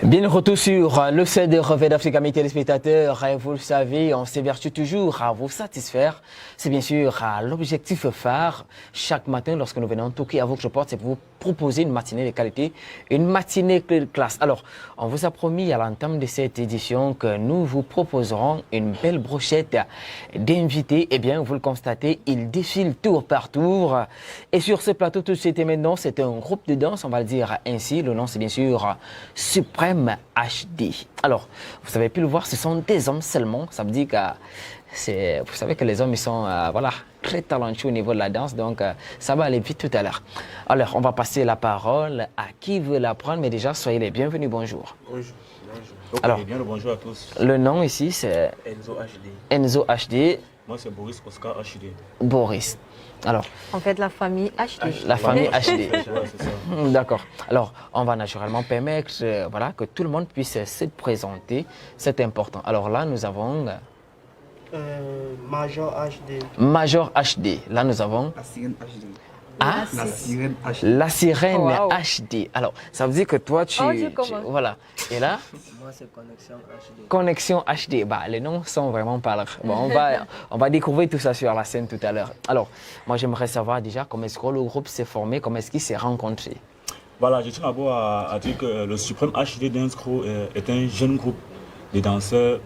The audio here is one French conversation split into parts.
Bien retour sur le set de Revers d'Afrique, mes téléspectateurs. Et vous le savez, on s'évertue toujours à vous satisfaire. C'est bien sûr l'objectif phare. Chaque matin, lorsque nous venons toquer à votre porte, c'est pour vous proposer une matinée de qualité, une matinée de classe. Alors, on vous a promis à l'entame de cette édition que nous vous proposerons une belle brochette d'invités. Eh bien, vous le constatez, ils défilent tour par tour. Et sur ce plateau, tout de suite et maintenant, c'est un groupe de danse, on va le dire ainsi. Le nom, c'est bien sûr Supreme HD. Alors, vous avez pu le voir, ce sont des hommes seulement. Ça me dit que vous savez que les hommes, ils sont voilà, très talentueux au niveau de la danse, donc ça va aller vite tout à l'heure. Alors, on va passer la parole à qui veut la prendre, mais déjà, soyez les bienvenus, bonjour. Bonjour. Donc, alors, bien le bonjour à tous. Le nom ici, c'est Enzo HD. Enzo HD. Moi, c'est Boris Oscar HD. Boris. Alors, en fait, la famille HD. La famille HD. Ouais, d'accord. Alors, on va naturellement permettre voilà, que tout le monde puisse se présenter. C'est important. Alors là, nous avons... Major HD. Major HD. Là, nous avons... La sirène HD. Ah, la sirène HD. La sirène wow. HD. Alors, ça veut dire que toi, tu voilà. Et là? Moi, c'est Connexion HD. Connexion HD. Bah, les noms sont vraiment parlants. Bon, on va découvrir tout ça sur la scène tout à l'heure. Alors, moi, j'aimerais savoir déjà comment est-ce que le groupe s'est formé, comment est-ce qu'il s'est rencontré. Voilà, je tiens d'abord à dire que le Supreme HD Dance Crew est un jeune groupe de danseurs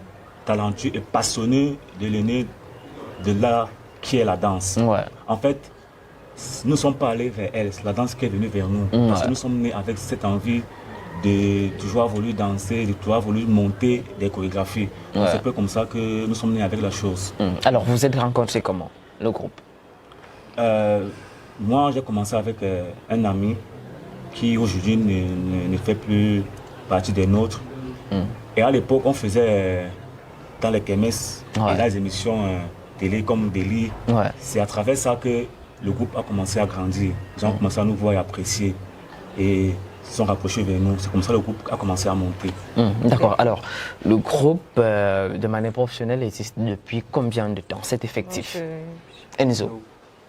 talentueux et passionnés de l'aîné de l'art qui est la danse. Ouais. En fait, nous ne sommes pas allés vers elle, c'est la danse qui est venue vers nous. Parce que nous sommes nés avec cette envie de toujours voulu danser, de toujours voulu monter des chorégraphies. Ouais. C'est un peu comme ça que nous sommes nés avec la chose. Alors, vous êtes rencontrés comment, le groupe? Moi, j'ai commencé avec un ami qui aujourd'hui ne fait plus partie des nôtres. Et à l'époque, on faisait dans les kermesses et les émissions télé comme Délit. Ouais. C'est à travers ça que le groupe a commencé à grandir. Ils ont commencé à nous voir et apprécier. Et se sont rapprochés vers nous. C'est comme ça que le groupe a commencé à monter. D'accord. Alors, le groupe, de manière professionnelle, existe depuis combien de temps, cet effectif? Enzo.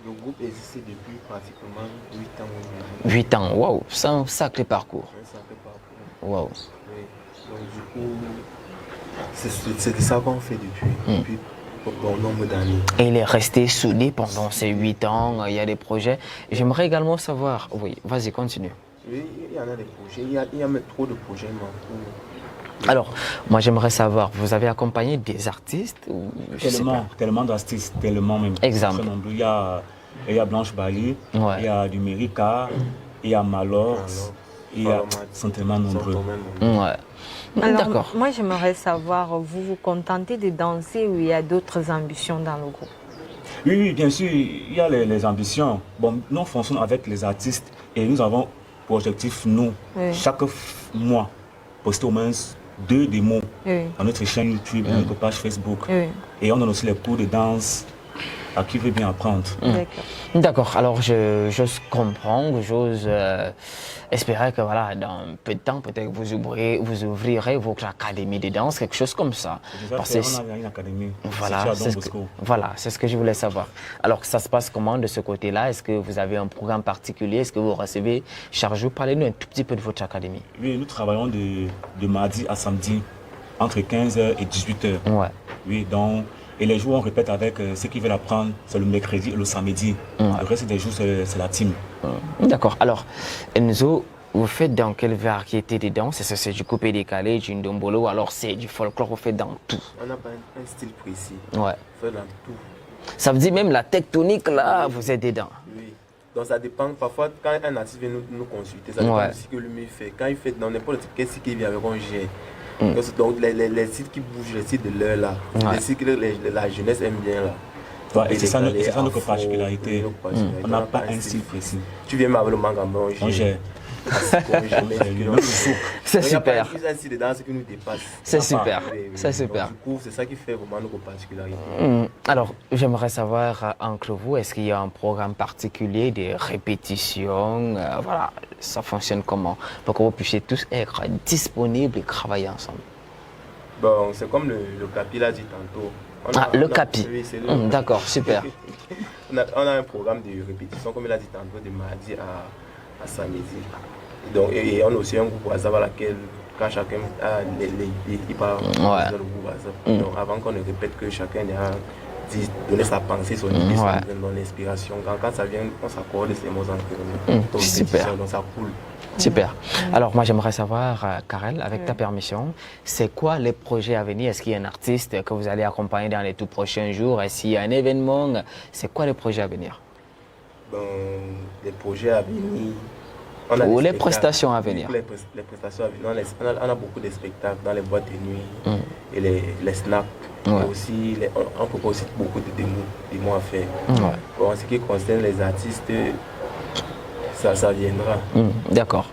Le groupe existe depuis pratiquement 8 ans. 8 ans, waouh, c'est un sacré parcours. Un sacré parcours. Waouh. Oui. Donc, du coup, c'est ça qu'on fait depuis bon nombre d'années. Et il est resté soudé pendant ces 8 ans, il y a des projets. J'aimerais également savoir, oui, vas-y, continue. Oui, il y en a des projets, il y a même trop de projets. Alors, moi j'aimerais savoir, vous avez accompagné des artistes ou, Tellement d'artistes, tellement même. Exemple. Il y a Blanche Bali, ouais. Il y a du Mérika, il y a Malor, il y a sont tellement nombreux. Ouais. Alors, moi j'aimerais savoir, vous vous contentez de danser ou il y a d'autres ambitions dans le groupe? Oui, bien sûr, il y a les ambitions. Bon, nous fonctionnons avec les artistes et nous avons pour objectif, nous, chaque mois, poster au moins 2 démos dans notre chaîne YouTube, notre page Facebook. Et on donne aussi les cours de danse à qui veut bien apprendre. D'accord, alors j'ose comprendre, j'ose espérer que voilà, dans peu de temps, peut-être vous ouvrirez votre académie de danse, quelque chose comme ça. Parce que on a une académie. Voilà, c'est ce que je voulais savoir. Alors ça se passe comment de ce côté-là? Est-ce que vous avez un programme particulier? Est-ce que vous recevez chaque jour? Parlez-nous un tout petit peu de votre académie. Oui, nous travaillons de mardi à samedi, entre 15h et 18h. Ouais. Oui, donc... Et les jours, on répète avec ceux qui veulent apprendre, c'est le mercredi et le samedi. Le reste des jours, c'est la team. D'accord. Alors, Enzo, vous faites dans quelle variété de danse? Est-ce que c'est du coupé décalé, du ndombolo, ou alors c'est du folklore? Vous faites dans tout? On n'a pas un style précis. Ouais. On fait dans tout. Ça veut dire même la tectonique, là, vous êtes dedans? Oui. Donc ça dépend. Parfois, quand un artiste vient nous consulter, ça dépend de ce que lui fait. Quand il fait dans n'importe quel style qu'il vient avec, on gère. Donc les sites qui bougent, les sites de l'heure là, les sites que la jeunesse aime bien là. Ouais, et c'est ça notre particularité. On n'a pas un style précis. Tu viens avec le manga, on gère. C'est super. Il y a un style de danse qui nous dépasse. C'est super. C'est super. Du coup, c'est ça qui fait vraiment notre particularité. Alors, j'aimerais savoir entre vous, est-ce qu'il y a un programme particulier de répétition? Voilà, ça fonctionne comment? Pour que vous puissiez tous être disponibles et travailler ensemble. Bon, c'est comme le Capi l'a dit tantôt. Le Capi. Oui, d'accord, super. on a un programme de répétition, comme il a dit tantôt, de mardi à samedi. Donc, et on a aussi un groupe WhatsApp à laquelle quand chacun a il part dans le groupe. Donc avant qu'on ne répète que chacun a donner sa pensée, son idée, son inspiration. Quand ça vient, on s'accorde ces mots en super. Donc ça coule. Super. Alors moi j'aimerais savoir, Karel, avec ta permission, c'est quoi les projets à venir? Est-ce qu'il y a un artiste que vous allez accompagner dans les tout prochains jours? Est-ce qu'il y a un événement? C'est quoi les projets à venir? Les projets à venir... Ou les prestations à venir? Les prestations à venir. On a beaucoup de spectacles dans les boîtes de nuit et les snaps. Aussi, on propose aussi beaucoup de démos à faire. Bon, en ce qui concerne les artistes, ça viendra. D'accord.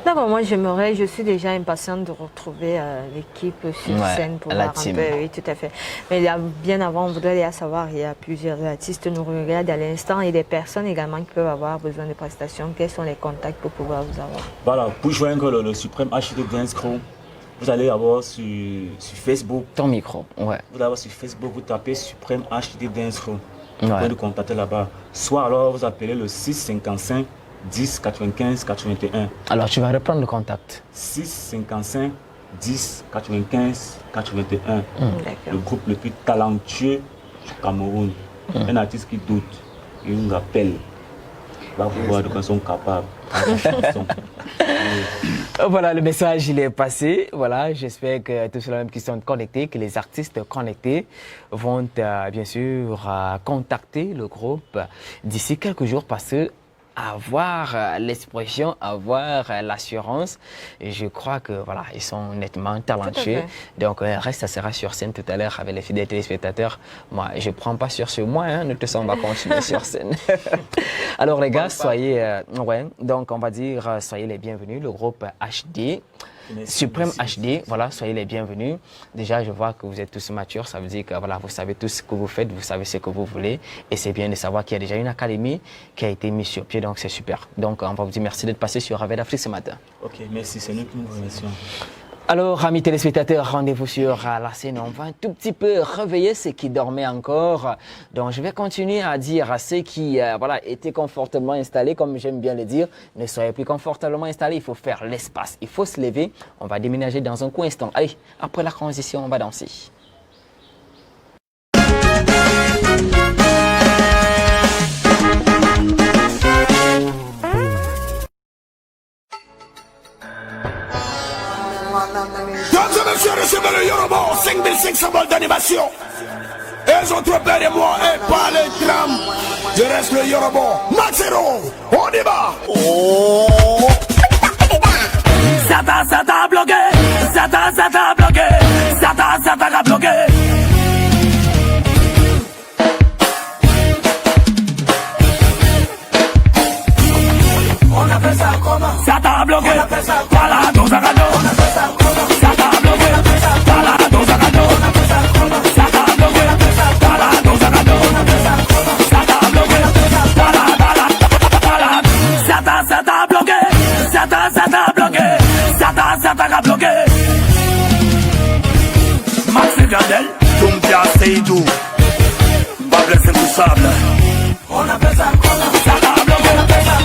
D'accord, moi je suis déjà impatiente de retrouver l'équipe sur scène pour voir un peu. Oui, tout à fait. Mais bien avant, on voudrait déjà savoir, il y a plusieurs artistes nous regardent à l'instant et des personnes également qui peuvent avoir besoin de prestations. Quels sont les contacts pour pouvoir vous avoir? Voilà, pour joindre le Supreme HD Dance Crew, vous allez avoir sur Facebook. Ton micro, Vous allez avoir sur Facebook, vous tapez Supreme HD Dance Crew. Vous pouvez nous contacter là-bas. Soit alors vous appelez le 655 10 95 81. Alors tu vas reprendre le contact. 655 10 95 81. Le groupe le plus talentueux du Cameroun. Un artiste qui doute, il nous appelle. Va vous voir de quoi ils sont capables. Voilà, le message il est passé. Voilà, j'espère que tous ceux-là qui sont connectés, que les artistes connectés vont bien sûr contacter le groupe d'ici quelques jours parce que avoir l'expression, avoir l'assurance, et je crois que voilà, ils sont nettement talentueux. Donc reste, ça sera sur scène tout à l'heure avec les fidèles téléspectateurs. Moi, je prends pas sur ce mois, ne te sens pas continuer sur scène. Alors les gars, soyez, donc on va dire, soyez les bienvenus, le groupe HD. Supreme HD, voilà, soyez les bienvenus. Déjà, je vois que vous êtes tous matures, ça veut dire que voilà, vous savez tout ce que vous faites, vous savez ce que vous voulez. Et c'est bien de savoir qu'il y a déjà une académie qui a été mise sur pied, donc c'est super. Donc, on va vous dire merci d'être passé sur Raved Afrique ce matin. Ok, merci, c'est nous qui nous remercions. Alors, amis téléspectateurs, rendez-vous sur la scène. On va un tout petit peu réveiller ceux qui dormaient encore. Donc, je vais continuer à dire à ceux qui étaient confortablement installés, comme j'aime bien le dire, ne soyez plus confortablement installés. Il faut faire l'espace. Il faut se lever. On va déménager dans un court instant. Allez, après la transition, on va danser. Mesdames et messieurs, recevez le Yoruba, 5005 symboles d'animation. Elles ont trop peur de moi et pas les drames. Je reste le Yoruba, Maxero, on y va. Oh. Sata bloqué, Sata bloqué, Sata bloqué. On appelle ça comment? Sata bloqué, voilà, dos à gado. On appelle ça comment? Sata bloqué, voilà, dos à gado. On appelle ça comment? Sata bloqué, voilà, dos à gado. On appelle ça comment? Sata bloqué, voilà, Sata bloqué, Sata bloqué, Sata bloqué. Max Gardel, Tumpia Seydou, Bables Intouchable. On appelle ça comment? Sata bloqué,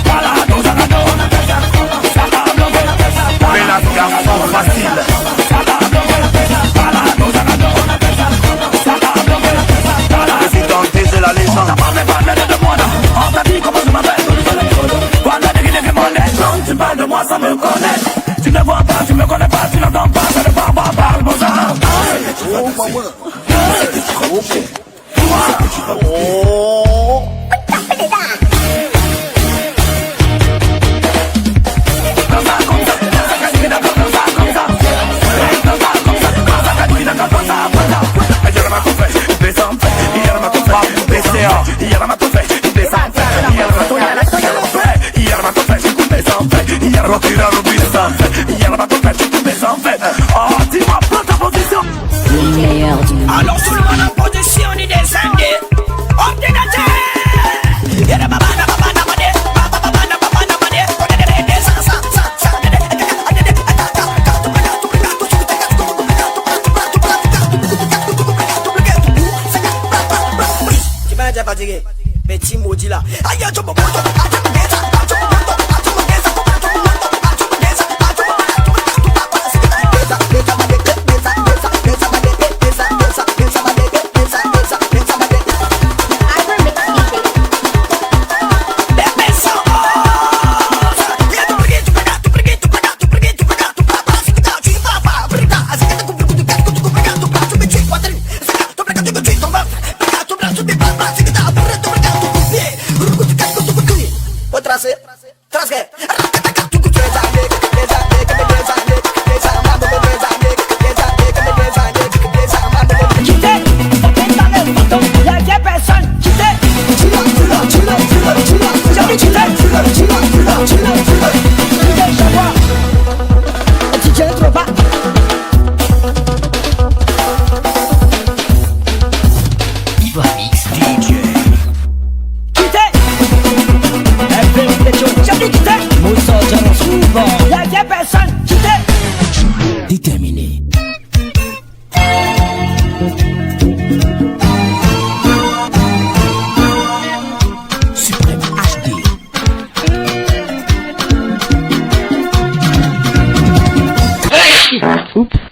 voilà, dos à gado. On appelle ça comment? Sata bloqué, mais la garçon facile. Sata bloqué, voilà, dos à gado. On appelle ça comment? Sata bloqué, voilà. Président de la légende. T'as parlé de moi, on t'a dit comment je m'appelle. Voilà, non, tu parles de moi sans me connaître. Tu ne vois pas, tu me connais pas, tu n'entends pas, ça ne parle pas, parle bon sang. Oh. Alors tout le monde en position, il descend. Ordinateur.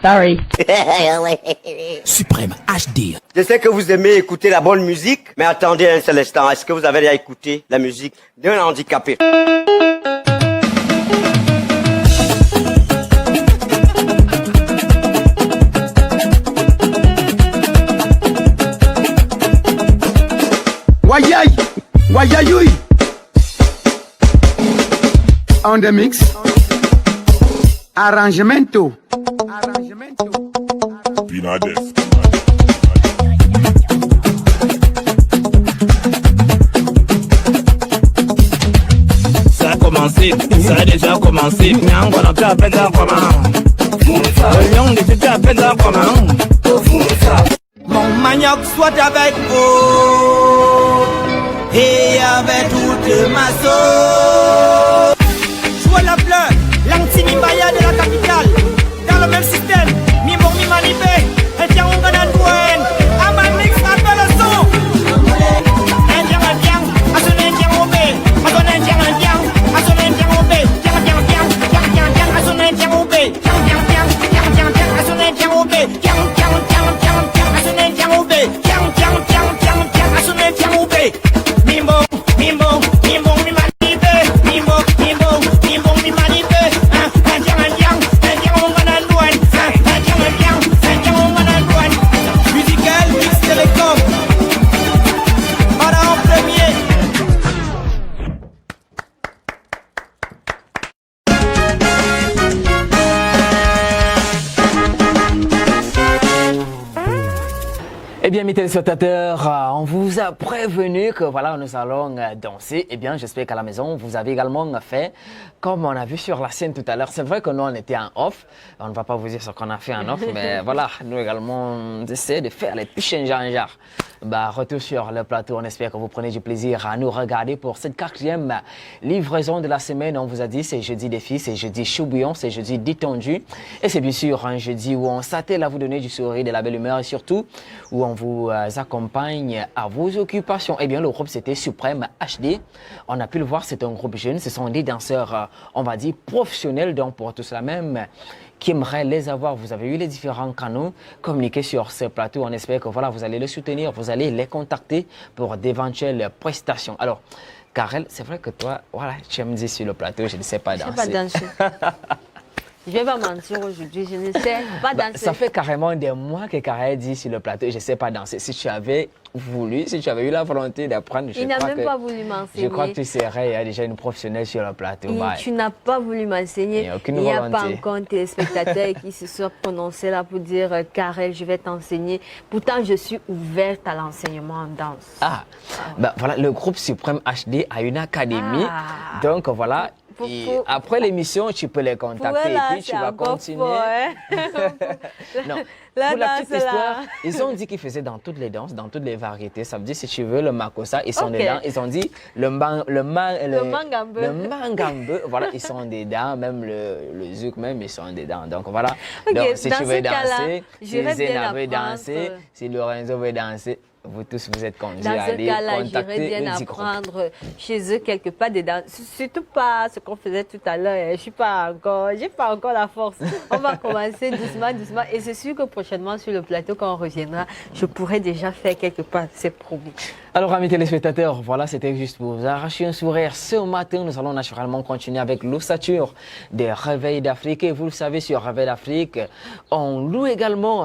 Sorry. Suprême HD. Je sais que vous aimez écouter la bonne musique, mais attendez un seul instant. Est-ce que vous avez déjà écouté la musique d'un handicapé? Wayay, wayayoui. On the mix. Arrangemento. Pinades. Ça a commencé, ça a déjà commencé. Mais encore tu appelles ça comment? Le lion de tu appelles ça comment? Mon manioc soit avec vous et avec toute ma sauce. Jouer la fleur, l'anti-mibaya de la capitale. Dans le même système, mi-bon, mi-manipé. Un tien, on gagne un douane. À ma mix, rappelle le son. Un tien, à son un tien, au B. À son un tien, à son un tien, au B. Tien, à son un tien, au B. Tien, à son un tien, au B. Tien, à son un tien, au B. Tien, à son un tien, au B. Mimbo, mimbo, mimbo, mi-manipé. Mimbo, mimbo, mimbo, mi-manipé. Un tien, on gagne un douane. Un tien, on gagne un douane. Musical, mix télécom. Voilà en premier. Eh bien, mes téléspectateurs, on vous a prévenu que voilà, nous allons danser. Eh bien, j'espère qu'à la maison, vous avez également fait comme on a vu sur la scène tout à l'heure. C'est vrai que nous, on était en off. On ne va pas vous dire ce qu'on a fait en off, mais voilà, nous également, on essaie de faire les pichins genre. Bah, retour sur le plateau. On espère que vous prenez du plaisir à nous regarder pour cette 4e livraison de la semaine. On vous a dit, c'est jeudi des filles, c'est jeudi chou-bouillon, c'est jeudi détendu. Et c'est bien sûr un jeudi où on s'attelle à vous donner du sourire, de la belle humeur et surtout où on vous accompagne à vos occupations. Eh bien, le groupe, c'était Suprême HD. On a pu le voir, c'est un groupe jeune. Ce sont des danseurs, on va dire, professionnels. Donc, pour tout cela même, qui aimerait les avoir. Vous avez eu les différents canaux communiqués sur ce plateau. On espère que voilà, vous allez les soutenir, vous allez les contacter pour d'éventuelles prestations. Alors, Karel, c'est vrai que toi, voilà, tu aimes dire sur le plateau, je ne sais pas danser. Je ne sais pas danser. Je ne vais pas mentir aujourd'hui, je ne sais pas danser. Ça fait carrément des mois que Karel dit sur le plateau, je ne sais pas danser. Si tu avais voulu, si tu avais eu la volonté d'apprendre, il n'a même pas voulu m'enseigner. Je crois que tu serais déjà une professionnelle sur le plateau. Tu n'as pas voulu m'enseigner. Il n'y a pas encore un téléspectateur qui se soit prononcé là pour dire Karel, je vais t'enseigner. Pourtant, je suis ouverte à l'enseignement en danse. Ah, ben, voilà, le groupe Suprême HD a une académie. Donc voilà. Et après l'émission, tu peux les contacter et puis tu vas continuer. Non. Pour la petite histoire, ils ont dit qu'ils faisaient dans toutes les danses, dans toutes les variétés. Ça veut dire si tu veux le makossa, ils sont dedans. Ils ont dit le mangambe, voilà, ils sont dedans. Même le zouk, même ils sont dedans. Donc voilà. Donc si tu veux danser, si Zéna veut danser, si Lorenzo veut danser. Vous tous, vous êtes conduits à aller contacter j'irais bien apprendre chez eux quelque part dedans. Surtout pas ce qu'on faisait tout à l'heure. J'ai pas encore la force. On va commencer doucement, doucement. Et c'est sûr que prochainement sur le plateau, quand on reviendra, je pourrai déjà faire quelque part. C'est promis. Alors, amis téléspectateurs, voilà, c'était juste pour vous arracher un sourire. Ce matin, nous allons naturellement continuer avec l'ossature des Réveils d'Afrique. Et vous le savez, sur Réveils d'Afrique, on loue également